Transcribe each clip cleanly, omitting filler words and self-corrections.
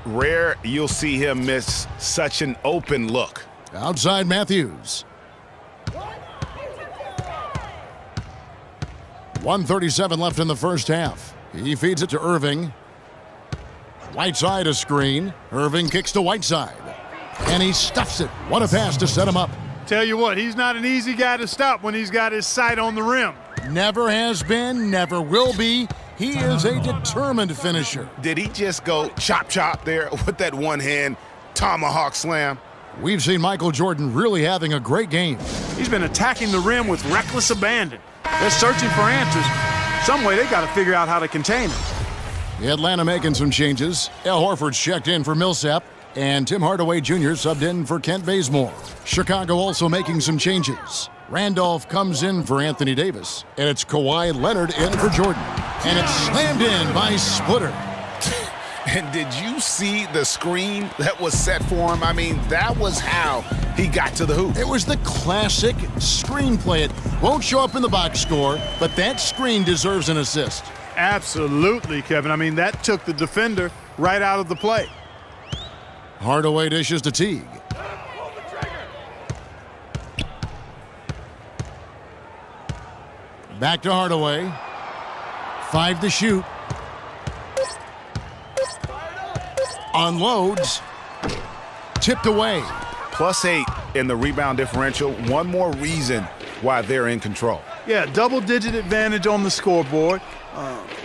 rare you'll see him miss such an open look. Outside Matthews. 1:37 left in the first half. He feeds it to Irving. Whiteside a screen. Irving kicks to Whiteside. And he stuffs it. What a pass to set him up. Tell you what, he's not an easy guy to stop when he's got his sight on the rim. Never has been, never will be. He is a determined finisher. Did he just go chop there with that one-hand tomahawk slam? We've seen Michael Jordan really having a great game. He's been attacking the rim with reckless abandon. They're searching for answers. Some way they got to figure out how to contain him. Atlanta making some changes. Al Horford's checked in for Millsap, and Tim Hardaway Jr. subbed in for Kent Bazemore. Chicago also making some changes. Randolph comes in for Anthony Davis, and it's Kawhi Leonard in for Jordan. And it's slammed in by Splitter. And did you see the screen that was set for him? I mean, that was how he got to the hoop. It was the classic screenplay. It won't show up in the box score, but that screen deserves an assist. Absolutely, Kevin. I mean, that took the defender right out of the play. Hardaway dishes to Teague. Back to Hardaway. 5 to shoot. Unloads. Tipped away. +8 in the rebound differential. One more reason why they're in control. Yeah, double-digit advantage on the scoreboard.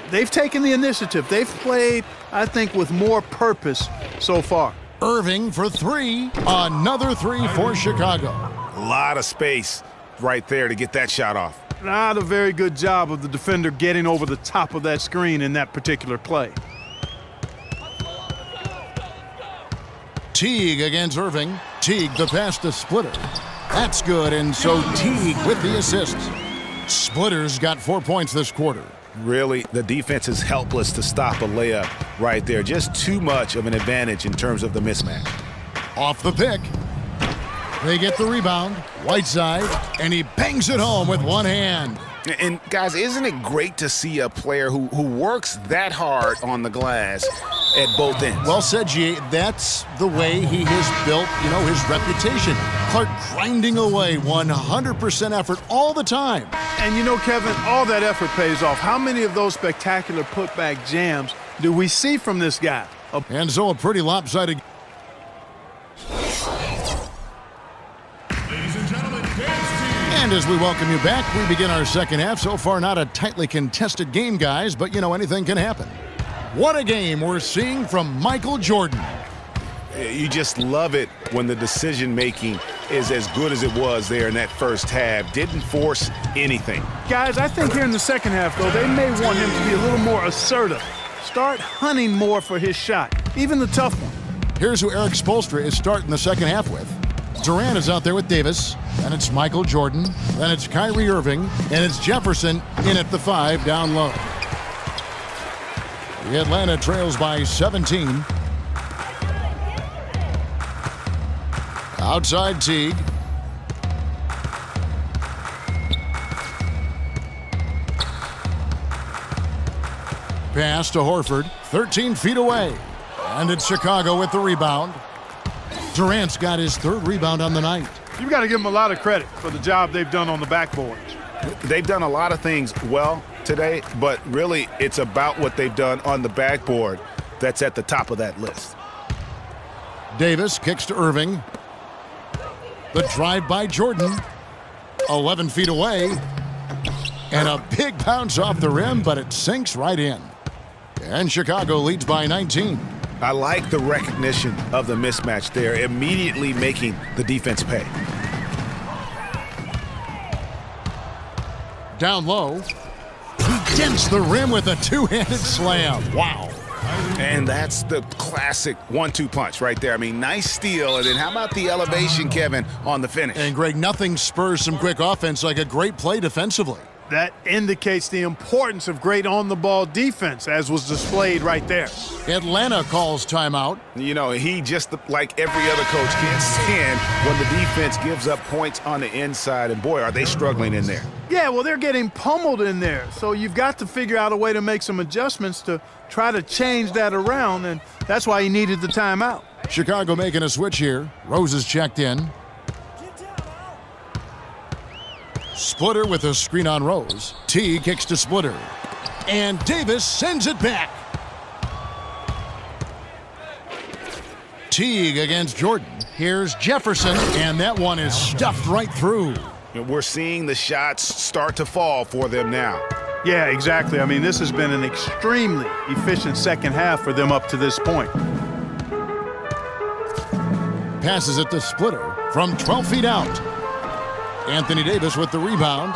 They've taken the initiative. They've played, I think, with more purpose so far. Irving for 3. Another 3 for Chicago. A lot of space right there to get that shot off. Not a very good job of the defender getting over the top of that screen in that particular play. Teague against Irving. Teague the pass to Splitter. That's good, and so Teague with the assist. Splitter's got 4 points this quarter. Really, the defense is helpless to stop a layup right there. Just too much of an advantage in terms of the mismatch. Off the pick. They get the rebound. Whiteside, and he bangs it home with one hand. And guys, isn't it great to see a player who works that hard on the glass at both ends? Well said, G. That's the way he has built, his reputation. Clark grinding away, 100% effort all the time. And Kevin, all that effort pays off. How many of those spectacular putback jams do we see from this guy? And so a pretty lopsided. And as we welcome you back, we begin our second half. So far, not a tightly contested game, guys, but anything can happen. What a game we're seeing from Michael Jordan. You just love it when the decision-making is as good as it was there in that first half. Didn't force anything. Guys, I think here in the second half, though, they may want him to be a little more assertive. Start hunting more for his shot, even the tough one. Here's who Eric Spoelstra is starting the second half with. Durant is out there with Davis, and it's Michael Jordan, then it's Kyrie Irving, and it's Jefferson in at the 5 down low. The Atlanta trails by 17. Outside Teague. Pass to Horford, 13 feet away. And it's Chicago with the rebound. Durant's got his 3rd rebound on the night. You've got to give them a lot of credit for the job they've done on the backboards. They've done a lot of things well today, but really it's about what they've done on the backboard that's at the top of that list. Davis kicks to Irving. The drive by Jordan. 11 feet away. And a big bounce off the rim, but it sinks right in. And Chicago leads by 19. I like the recognition of the mismatch there, immediately making the defense pay. Down low. He dents the rim with a 2-handed slam. Wow. And that's the classic 1-2 punch right there. I mean, nice steal. And then how about the elevation, Kevin, on the finish? And Greg, nothing spurs some quick offense like a great play defensively. That indicates the importance of great on-the-ball defense, as was displayed right there. Atlanta calls timeout. You know, he just, like every other coach, can't stand when the defense gives up points on the inside. And, boy, are they struggling in there. Yeah, well, they're getting pummeled in there. So you've got to figure out a way to make some adjustments to try to change that around, and that's why he needed the timeout. Chicago making a switch here. Rose is checked in. Splitter with a screen on Rose. T kicks to Splitter. And Davis sends it back. Teague against Jordan. Here's Jefferson, and that one is stuffed right through. We're seeing the shots start to fall for them now. Yeah, exactly. I mean, this has been an extremely efficient second half for them up to this point. Passes it to Splitter from 12 feet out. Anthony Davis with the rebound.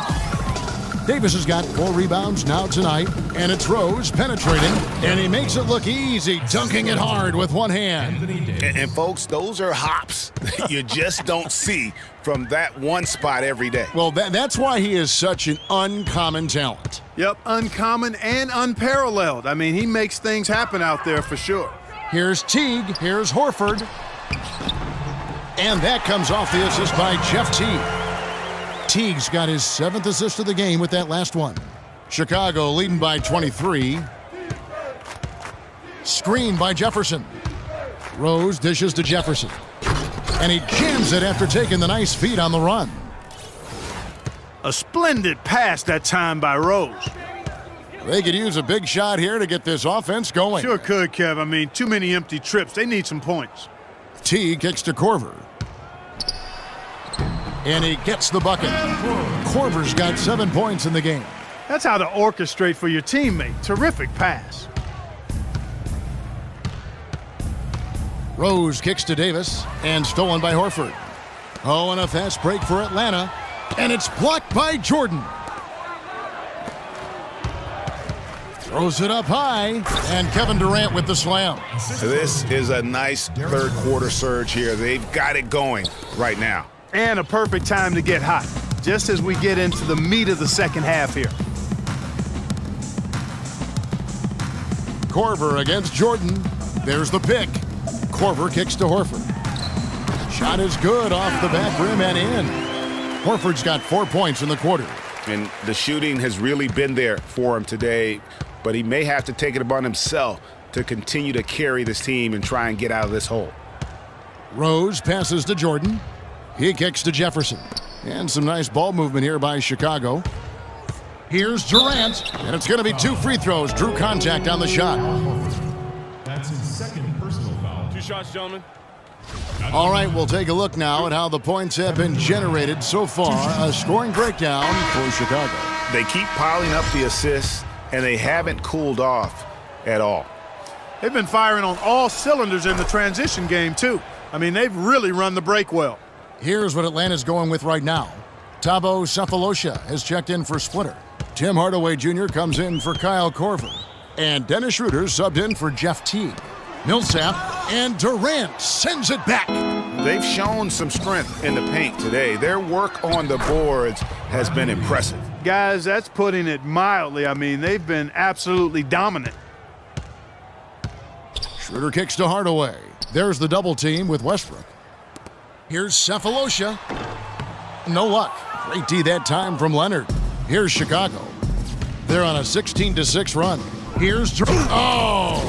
Davis has got 4 rebounds now tonight, and it's Rose penetrating, and he makes it look easy, dunking it hard with one hand. And folks, those are hops you just don't see from that one spot every day. Well, that's why he is such an uncommon talent. Yep, uncommon and unparalleled. I mean, he makes things happen out there for sure. Here's Teague, here's Horford. And that comes off the assist by Jeff Teague. Teague's got his 7th assist of the game with that last one. Chicago leading by 23. Screen by Jefferson. Rose dishes to Jefferson. And he jams it after taking the nice feed on the run. A splendid pass that time by Rose. They could use a big shot here to get this offense going. Sure could, Kev. I mean, too many empty trips. They need some points. T kicks to Korver. And he gets the bucket. Korver's got 7 points in the game. That's how to orchestrate for your teammate. Terrific pass. Rose kicks to Davis and stolen by Horford. Oh, and a fast break for Atlanta. And it's blocked by Jordan. Throws it up high. And Kevin Durant with the slam. This is a nice third quarter surge here. They've got it going right now. And a perfect time to get hot, just as we get into the meat of the second half here. Korver against Jordan. There's the pick. Korver kicks to Horford. Shot is good off the back rim and in. Horford's got 4 points in the quarter. And the shooting has really been there for him today, but he may have to take it upon himself to continue to carry this team and try and get out of this hole. Rose passes to Jordan. He kicks to Jefferson. And some nice ball movement here by Chicago. Here's Durant. And it's going to be 2 free throws. Drew contact on the shot. That's his 2nd personal foul. 2 shots, gentlemen. All right, we'll take a look now at how the points have been generated so far. A scoring breakdown for Chicago. They keep piling up the assists, and they haven't cooled off at all. They've been firing on all cylinders in the transition game, too. I mean, they've really run the break well. Here's what Atlanta's going with right now. Thabo Sefolosha has checked in for Splitter. Tim Hardaway Jr. comes in for Kyle Korver. And Dennis Schroeder subbed in for Jeff Teague. Millsap and Durant sends it back. They've shown some strength in the paint today. Their work on the boards has been impressive. Guys, that's putting it mildly. I mean, they've been absolutely dominant. Schroeder kicks to Hardaway. There's the double team with Westbrook. Here's Sefolosha. No luck. Great D that time from Leonard. Here's Chicago. They're on a 16-6 run. Here's Durant. Oh!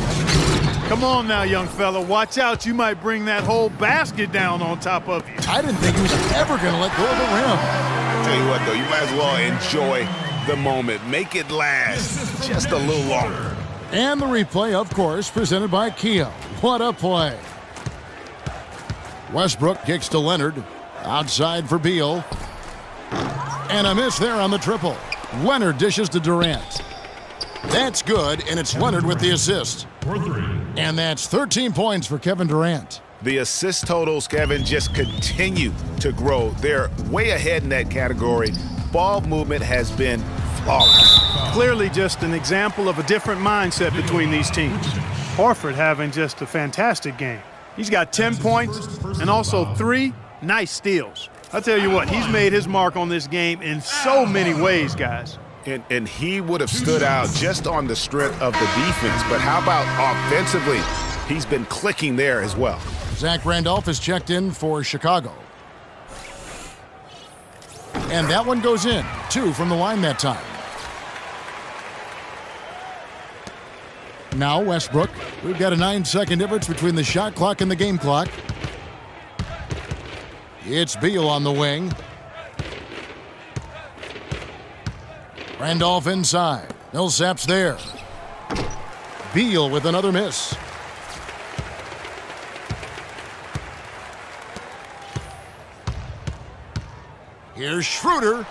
Come on now, young fella. Watch out. You might bring that whole basket down on top of you. I didn't think he was ever going to let go of the rim. I tell you what, though, you might as well enjoy the moment. Make it last just a little longer. And the replay, of course, presented by Kia. What a play. Westbrook kicks to Leonard. Outside for Beal. And a miss there on the triple. Leonard dishes to Durant. That's good, and it's Leonard with the assist. For 3. And that's 13 points for Kevin Durant. The assist totals, Kevin, just continue to grow. They're way ahead in that category. Ball movement has been flawless. Clearly just an example of a different mindset between these teams. Horford having just a fantastic game. He's got 10 points and also 3 nice steals. I'll tell you what, he's made his mark on this game in so many ways, guys. And he would have stood out just on the strength of the defense. But how about offensively? He's been clicking there as well. Zach Randolph is checked in for Chicago. And that one goes in. 2 from the line that time. Now Westbrook. We've got a 9-second difference between the shot clock and the game clock. It's Beal on the wing. Randolph inside. Millsap's there. Beal with another miss. Here's Schroeder.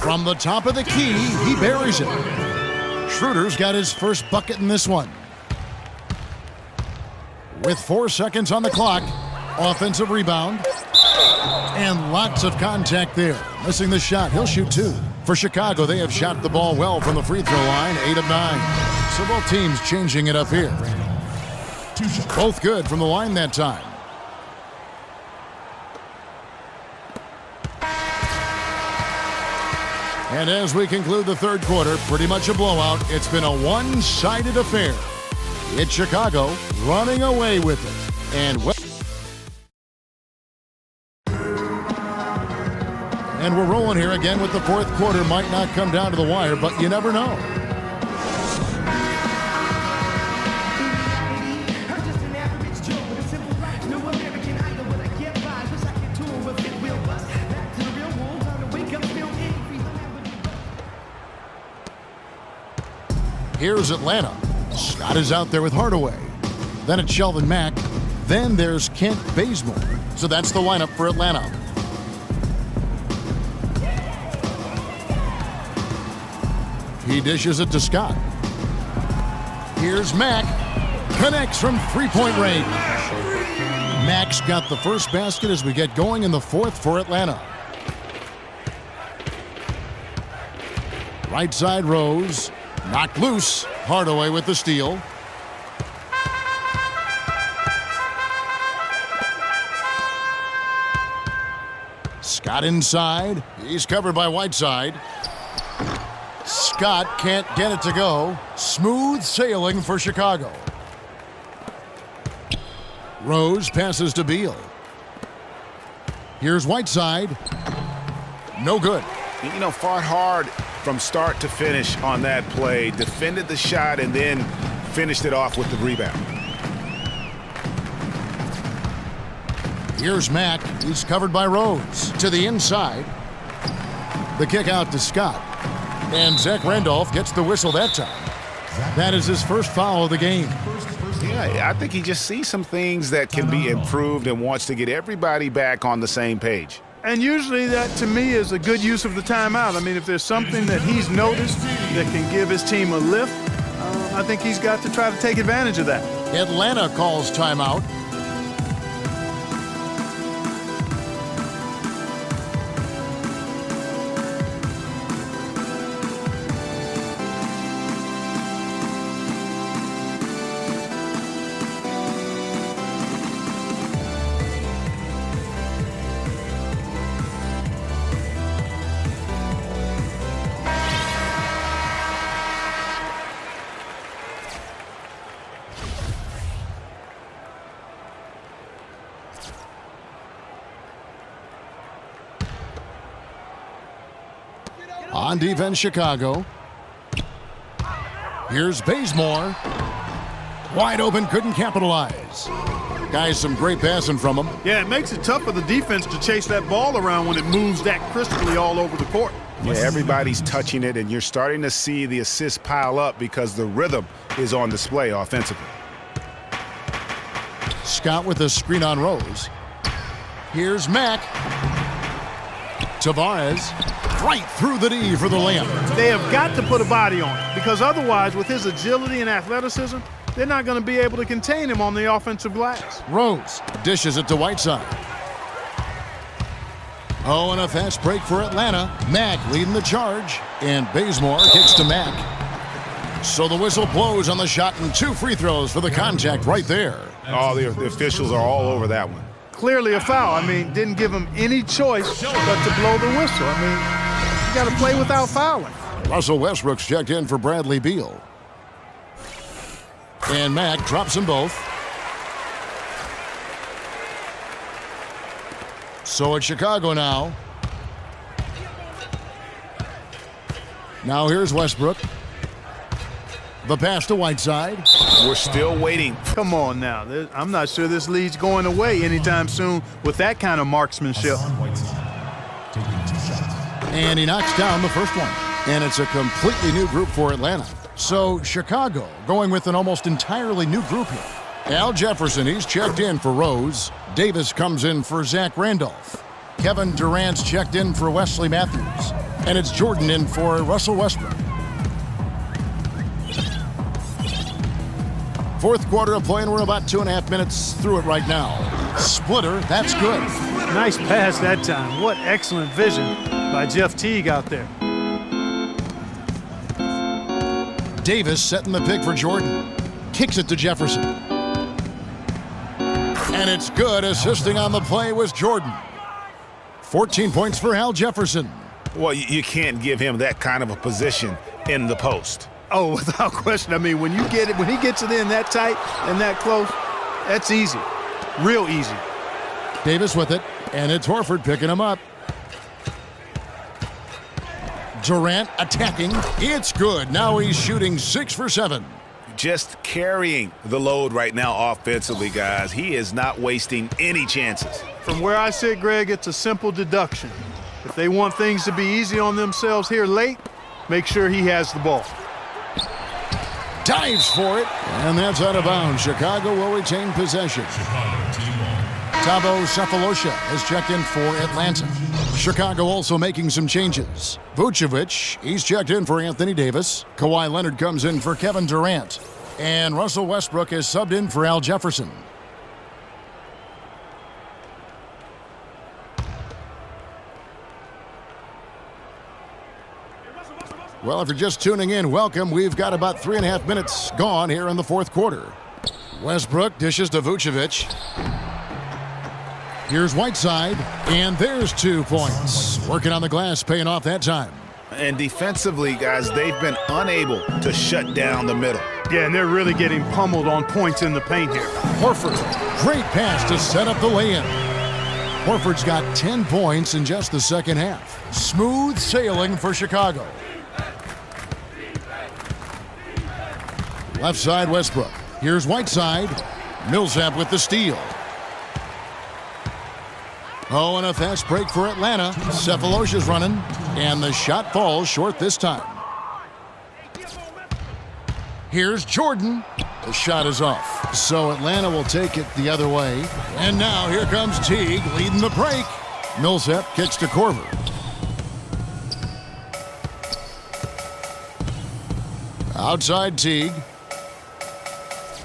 From the top of the key, he buries it. Schroeder's got his first bucket in this one. With 4 seconds on the clock, offensive rebound. And lots of contact there. Missing the shot. He'll shoot 2. For Chicago, they have shot the ball well from the free throw line, 8 of 9. So both teams changing it up here. Both good from the line that time. And as we conclude the third quarter, pretty much a blowout. It's been a one-sided affair. It's Chicago running away with it. And we're rolling here again with the fourth quarter. Might not come down to the wire, but you never know. Here's Atlanta. Scott is out there with Hardaway. Then it's Shelvin Mack. Then there's Kent Bazemore. So that's the lineup for Atlanta. He dishes it to Scott. Here's Mack. Connects from three-point range. Mack's got the first basket as we get going in the fourth for Atlanta. Right side Rose. Knocked loose. Hardaway with the steal. Scott inside. He's covered by Whiteside. Scott can't get it to go. Smooth sailing for Chicago. Rose passes to Beal. Here's Whiteside. No good. You know, fought hard from start to finish on that play. Defended the shot and then finished it off with the rebound. Here's Mack. He's covered by Rose. To the inside. The kick out to Scott. And Zach Randolph gets the whistle that time. That is his first foul of the game. Yeah, I think he just sees some things that can be improved and wants to get everybody back on the same page. And usually that, to me, is a good use of the timeout. I mean, if there's something that he's noticed that can give his team a lift, I think he's got to try to take advantage of that. Atlanta calls timeout. On defense, Chicago. Here's Bazemore. Wide open, couldn't capitalize. Guys, some great passing from him. Yeah, it makes it tough for the defense to chase that ball around when it moves that crisply all over the court. Yeah, everybody's touching it, and you're starting to see the assists pile up because the rhythm is on display offensively. Scott with a screen on Rose. Here's Mack. Tavares. Right through the D for the layup. They have got to put a body on it because otherwise, with his agility and athleticism, they're not going to be able to contain him on the offensive glass. Rose dishes it to Whiteside. Oh, and a fast break for Atlanta. Mack leading the charge. And Bazemore kicks to Mack. So the whistle blows on the shot and 2 free throws for the contact right there. Oh, the officials are all over that one. Clearly a foul. I mean, didn't give him any choice but to blow the whistle. I mean, you got to play without fouling. Russell Westbrook's checked in for Bradley Beal. And Mack drops them both. So it's Chicago now. Now here's Westbrook. The pass to Whiteside. We're still waiting. Come on now. I'm not sure this lead's going away anytime soon with that kind of marksmanship. Hassan Whiteside taking 2 shots. And he knocks down the first one. And it's a completely new group for Atlanta. So Chicago going with an almost entirely new group here. Al Jefferson, he's checked in for Rose. Davis comes in for Zach Randolph. Kevin Durant's checked in for Wesley Matthews. And it's Jordan in for Russell Westbrook. Fourth quarter of play, and we're about 2.5 minutes through it right now. Splitter, that's good. Nice pass that time. What excellent vision by Jeff Teague out there. Davis setting the pick for Jordan. Kicks it to Jefferson. And it's good. Assisting on the play was Jordan. 14 points for Al Jefferson. Well, you can't give him that kind of a position in the post. Oh, without question. I mean, when you get it, when he gets it in that tight and that close, that's easy. Real easy. Davis with it, and it's Horford picking him up. Durant attacking. It's good. Now he's shooting 6 for 7. Just carrying the load right now offensively, guys. He is not wasting any chances. From where I sit, Greg, it's a simple deduction. If they want things to be easy on themselves here late, make sure he has the ball. Dives for it, and that's out of bounds. Chicago will retain possession. Chicago team ball. Thabo Sefolosha has checked in for Atlanta. Chicago also making some changes. Vucevic, he's checked in for Anthony Davis. Kawhi Leonard comes in for Kevin Durant. And Russell Westbrook is subbed in for Al Jefferson. Well, if you're just tuning in, welcome. We've got about 3.5 minutes gone here in the fourth quarter. Westbrook dishes to Vucevic. Here's Whiteside, and there's 2 points. Working on the glass, paying off that time. And defensively, guys, they've been unable to shut down the middle. Yeah, and they're really getting pummeled on points in the paint here. Horford, great pass to set up the lay-in. Horford's got 10 points in just the second half. Smooth sailing for Chicago. Left side, Westbrook. Here's Whiteside. Millsap with the steal. Oh, and a fast break for Atlanta. Sefolosha's running, and the shot falls short this time. Here's Jordan. The shot is off. So Atlanta will take it the other way. And now here comes Teague leading the break. Millsap kicks to Korver. Outside Teague.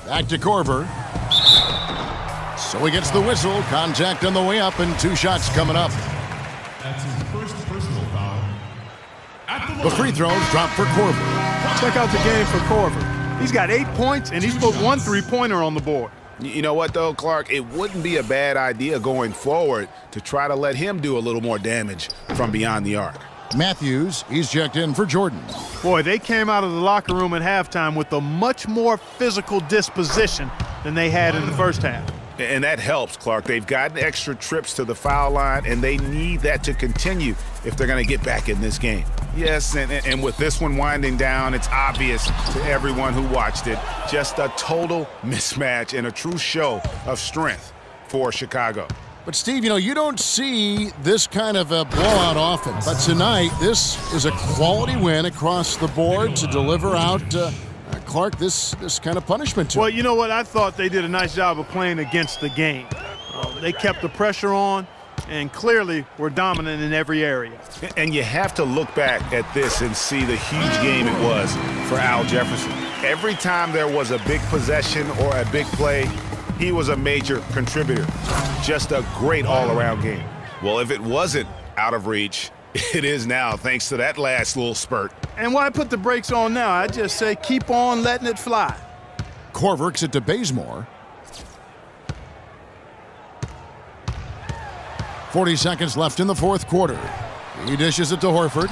Back to Korver. So he gets the whistle. Contact on the way up, and 2 shots coming up. That's his first personal foul. At The free throws drop for Korver. Check out the game for Korver. He's got 8 points, and he's put 1 3-pointer on the board. You know what, though, Clark? It wouldn't be a bad idea going forward to try to let him do a little more damage from beyond the arc. Matthews, he's checked in for Jordan. Boy, they came out of the locker room at halftime with a much more physical disposition than they had in the first half. And that helps, Clark. They've gotten extra trips to the foul line, and they need that to continue if they're going to get back in this game. Yes, and with this one winding down, it's obvious to everyone who watched it. Just a total mismatch and a true show of strength for Chicago. But, Steve, you don't see this kind of a blowout often. But tonight, this is a quality win across the board to deliver out, Clark, this kind of punishment to Well, him. you know what? I thought they did a nice job of playing against the game. They kept the pressure on and clearly were dominant in every area. And you have to look back at this and see the huge game it was for Al Jefferson. Every time there was a big possession or a big play, he was a major contributor. Just a great all-around game. Well, if it wasn't out of reach, it is now, thanks to that last little spurt. And why put the brakes on now? I just say keep on letting it fly. Korver kicks it to Bazemore. 40 seconds left in the fourth quarter. He dishes it to Horford.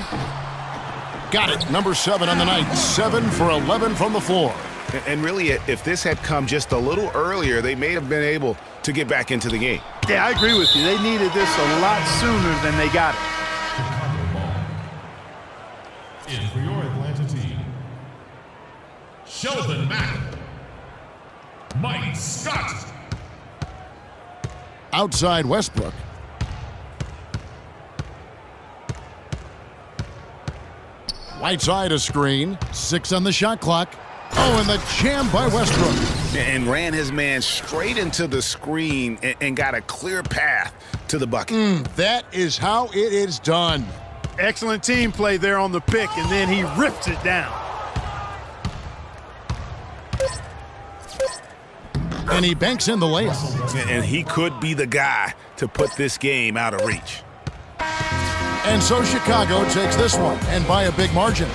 Got it. Number 7 on the night. 7 for 11 from the floor. And really, if this had come just a little earlier, they may have been able to get back into the game. Yeah, I agree with you. They needed this a lot sooner than they got it. Chicago ball. In for your Atlanta team, Sheldon Mack, Mike Scott. Outside Westbrook. Whiteside a screen. 6 on the shot clock. Oh, and the jam by Westbrook. And ran his man straight into the screen and got a clear path to the bucket. That is how it is done. Excellent team play there on the pick, and then he rips it down. And he banks in the layup. And he could be the guy to put this game out of reach. And so Chicago takes this one, and by a big margin.